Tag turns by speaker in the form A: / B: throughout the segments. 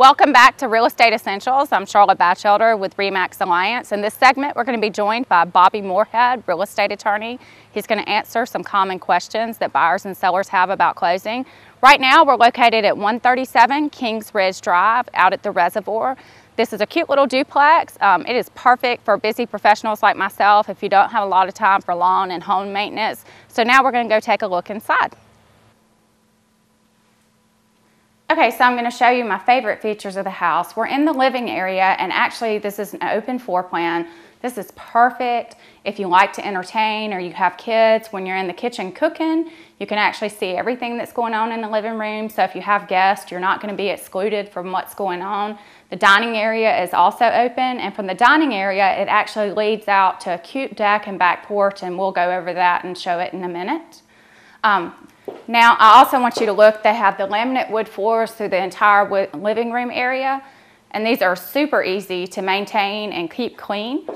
A: Welcome back to Real Estate Essentials. I'm Sharla Bachelder with RE/MAX Alliance. In this segment, we're going to be joined by Bobby Moorehead, real estate attorney. He's going to answer some common questions that buyers and sellers have about closing. Right now, we're located at 137 Kings Ridge Drive out at the Reservoir. This is a cute little duplex. It is perfect for busy professionals like myself if you don't have a lot of time for lawn and home maintenance. So now we're going to go take a look inside. Okay, so I'm going to show you my favorite features of the house. We're in the living area, and actually this is an open floor plan. This is perfect if you like to entertain or you have kids. When you're in the kitchen cooking, you can actually see everything that's going on in the living room. So if you have guests, you're not going to be excluded from what's going on. The dining area is also open, and from the dining area, it actually leads out to a cute deck and back porch, and we'll go over that and show it in a minute. Now, I also want you to look, they have the laminate wood floors through the entire living room area, and these are super easy to maintain and keep clean.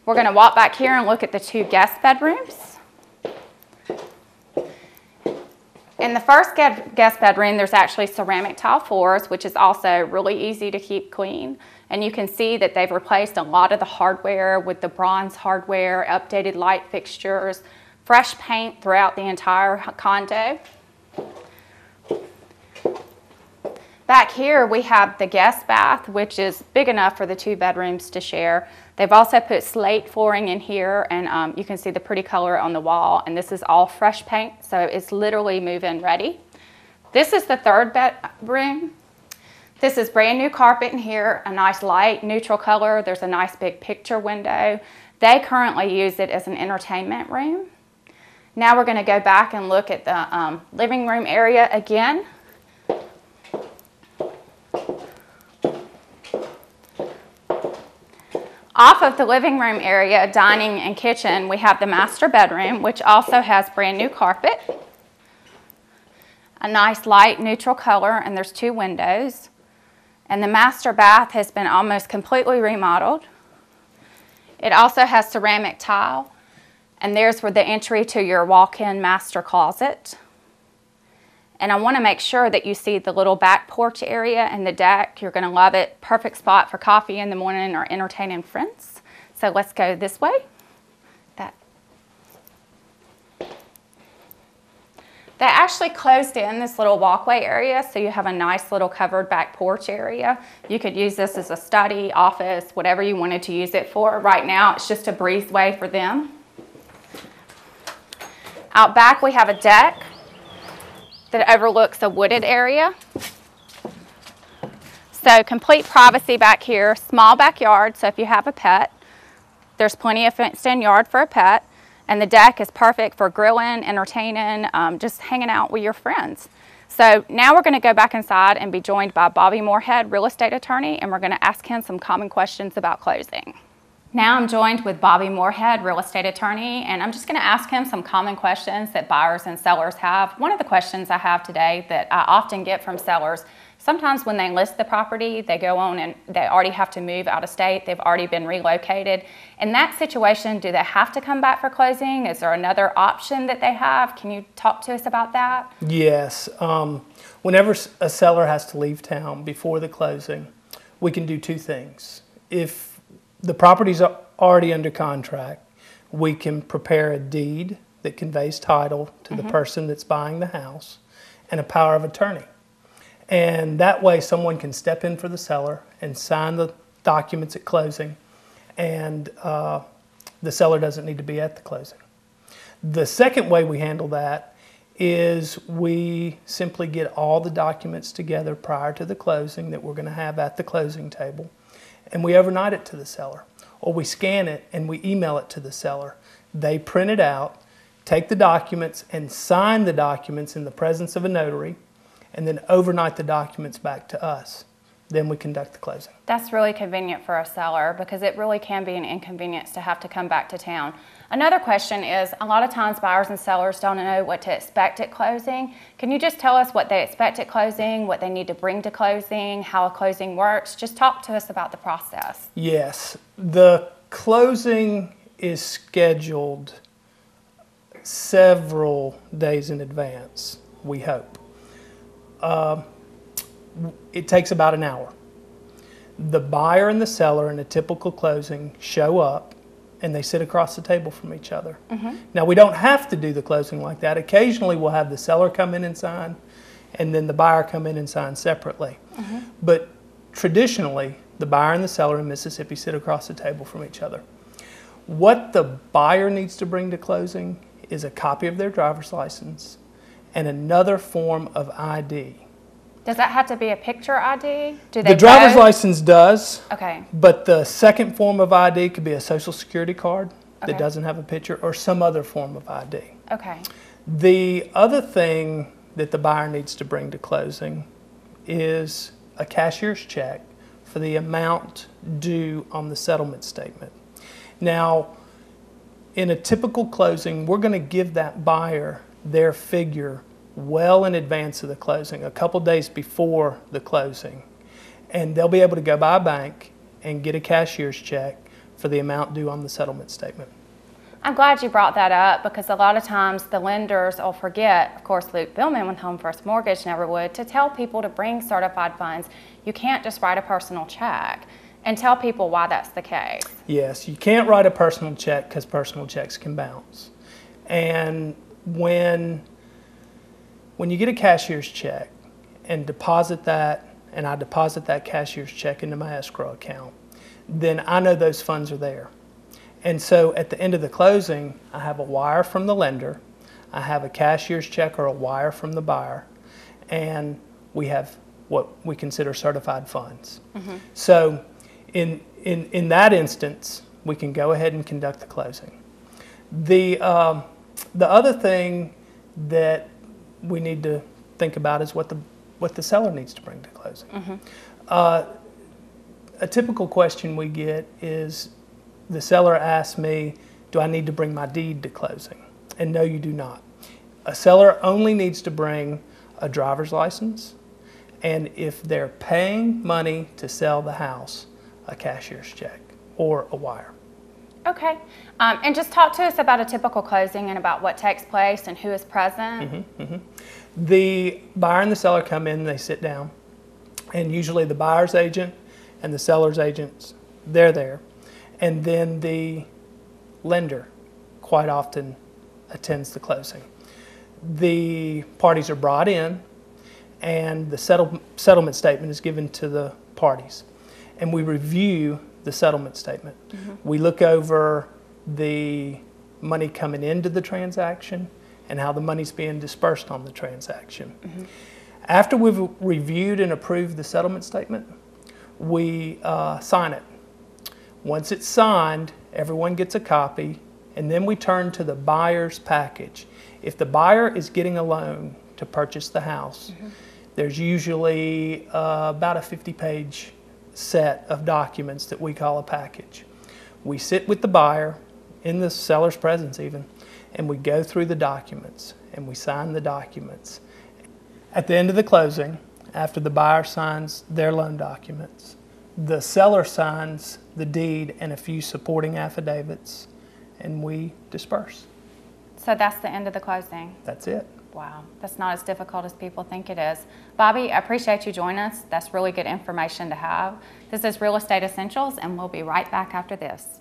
A: We're going to walk back here and look at the two guest bedrooms. In the first guest bedroom, there's actually ceramic tile floors, which is also really easy to keep clean. And you can see that they've replaced a lot of the hardware with the bronze hardware, updated light fixtures, fresh paint throughout the entire condo. Back here we have the guest bath, which is big enough for the two bedrooms to share. They've also put slate flooring in here, and you can see the pretty color on the wall, and this is all fresh paint, so it's literally move-in ready. This is the third bedroom. This is brand new carpet in here, a nice light neutral color. There's a nice big picture window. They currently use it as an entertainment room. Now we're going to go back and look at the living room area again. Off of the living room area, dining and kitchen, we have the master bedroom, which also has brand new carpet, a nice light neutral color, and there's two windows. And the master bath has been almost completely remodeled. It also has ceramic tile. And there's where the entry to your walk-in master closet. And I want to make sure that you see the little back porch area and the deck. You're going to love it. Perfect spot for coffee in the morning or entertaining friends. So let's go this way. They actually closed in this little walkway area, so you have a nice little covered back porch area. You could use this as a study, office, whatever you wanted to use it for. Right now, it's just a breezeway for them. Out back, we have a deck that overlooks a wooded area. So complete privacy back here, small backyard, so if you have a pet, there's plenty of fenced-in yard for a pet, and the deck is perfect for grilling, entertaining, just hanging out with your friends. So now we're going to go back inside and be joined by Bobby Moorehead, real estate attorney, and we're going to ask him some common questions about closing. Now I'm joined with Bobby Moorehead, real estate attorney, and I'm just going to ask him some common questions that buyers and sellers have. One of the questions I have today that I often get from sellers, sometimes when they list the property, they go on and they already have to move out of state, they've already been relocated. In that situation, do they have to come back for closing? Is there another option that they have? Can you talk to us about that?
B: Yes. Whenever a seller has to leave town before the closing, we can do two things. If the property's already under contract, we can prepare a deed that conveys title to the person that's buying the house and a power of attorney. And that way someone can step in for the seller and sign the documents at closing, and the seller doesn't need to be at the closing. The second way we handle that is we simply get all the documents together prior to the closing that we're going to have at the closing table, and we overnight it to the seller, or we scan it and we email it to the seller. They print it out, take the documents and sign the documents in the presence of a notary, and then overnight the documents back to us. Then we conduct the closing.
A: That's really convenient for a seller because it really can be an inconvenience to have to come back to town. Another question is, a lot of times buyers and sellers don't know what to expect at closing. Can you just tell us what they expect at closing, what they need to bring to closing, how a closing works? Just talk to us about the process.
B: Yes, the closing is scheduled several days in advance, we hope. It takes about an hour. The buyer and the seller in a typical closing show up and they sit across the table from each other. Now, we don't have to do the closing like that. Occasionally, we'll have the seller come in and sign, and then the buyer come in and sign separately. But traditionally, the buyer and the seller in Mississippi sit across the table from each other. What the buyer needs to bring to closing is a copy of their driver's license and another form of ID.
A: Does that have to be a picture ID?
B: The driver's license does.
A: Okay.
B: But the second form of ID could be a Social Security card that doesn't have a picture, or some other form of ID.
A: Okay.
B: The other thing that the buyer needs to bring to closing is a cashier's check for the amount due on the settlement statement. Now, in a typical closing, we're going to give that buyer their figure well in advance of the closing, a couple days before the closing. And they'll be able to go by a bank and get a cashier's check for the amount due on the settlement statement.
A: I'm glad you brought that up, because a lot of times the lenders will forget, of course Luke Billman with Home First Mortgage never would, to tell people to bring certified funds. You can't just write a personal check, and tell people why that's the case.
B: Yes, you can't write a personal check because personal checks can bounce. And when you get a cashier's check and deposit that, and I deposit that cashier's check into my escrow account, then I know those funds are there. And so at the end of the closing, I have a wire from the lender, I have a cashier's check or a wire from the buyer, and we have what we consider certified funds. So in that instance, we can go ahead and conduct the closing. The other thing that we need to think about is what the seller needs to bring to closing. A typical question we get is, the seller asks me, do I need to bring my deed to closing? And no, you do not. A seller only needs to bring a driver's license, and if they're paying money to sell the house, a cashier's check or a wire.
A: Okay. And just talk to us about a typical closing and about what takes place and who is present.
B: The buyer and the seller come in, they sit down, and usually the buyer's agent and the seller's agents, they're there. And then the lender quite often attends the closing. The parties are brought in, and the settlement statement is given to the parties. And we review the settlement statement. We look over the money coming into the transaction and how the money's being dispersed on the transaction. After we've reviewed and approved the settlement statement, we sign it. Once it's signed, everyone gets a copy, and then we turn to the buyer's package. If the buyer is getting a loan to purchase the house, there's usually about a 50-page set of documents that we call a package. We sit with the buyer, in the seller's presence even, and we go through the documents, and we sign the documents. At the end of the closing, after the buyer signs their loan documents, the seller signs the deed and a few supporting affidavits, and we disperse.
A: So that's the end of the closing?
B: That's it.
A: Wow, that's not as difficult as people think it is. Bobby, I appreciate you joining us. That's really good information to have. This is Real Estate Essentials, and we'll be right back after this.